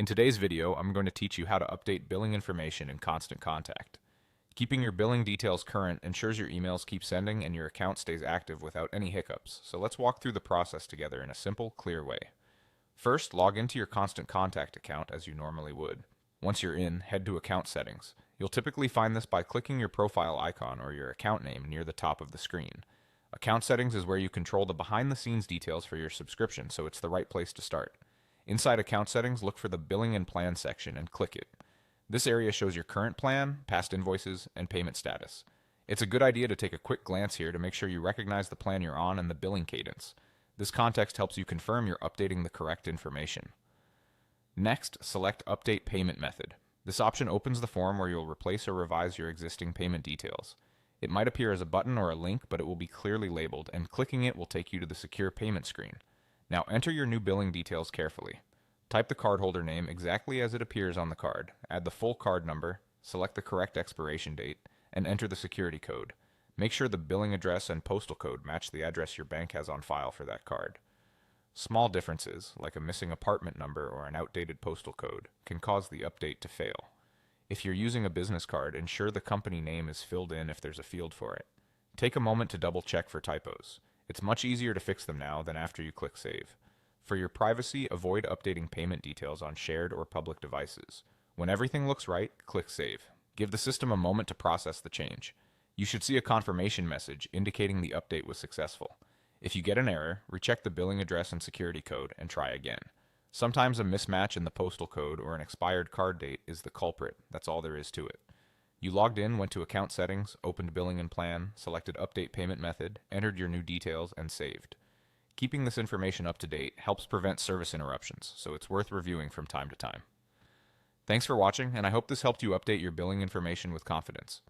In today's video, I'm going to teach you how to update billing information in Constant Contact. Keeping your billing details current ensures your emails keep sending and your account stays active without any hiccups. So let's walk through the process together in a simple, clear way. First, log into your Constant Contact account as you normally would. Once you're in, head to Account Settings. You'll typically find this by clicking your profile icon or your account name near the top of the screen. Account Settings is where you control the behind-the-scenes details for your subscription, so it's the right place to start. Inside Account Settings, look for the Billing and Plan section and click it. This area shows your current plan, past invoices, and payment status. It's a good idea to take a quick glance here to make sure you recognize the plan you're on and the billing cadence. This context helps you confirm you're updating the correct information. Next, select Update Payment Method. This option opens the form where you'll replace or revise your existing payment details. It might appear as a button or a link, but it will be clearly labeled, and clicking it will take you to the secure payment screen. Now enter your new billing details carefully. Type the cardholder name exactly as it appears on the card, add the full card number, select the correct expiration date, and enter the security code. Make sure the billing address and postal code match the address your bank has on file for that card. Small differences, like a missing apartment number or an outdated postal code, can cause the update to fail. If you're using a business card, ensure the company name is filled in if there's a field for it. Take a moment to double check for typos. It's much easier to fix them now than after you click Save. For your privacy, avoid updating payment details on shared or public devices. When everything looks right, click Save. Give the system a moment to process the change. You should see a confirmation message indicating the update was successful. If you get an error, recheck the billing address and security code and try again. Sometimes a mismatch in the postal code or an expired card date is the culprit. That's all there is to it. You logged in, went to Account Settings, opened Billing and Plan, selected Update Payment Method, entered your new details, and saved. Keeping this information up to date helps prevent service interruptions, so it's worth reviewing from time to time. Thanks for watching, and I hope this helped you update your billing information with confidence.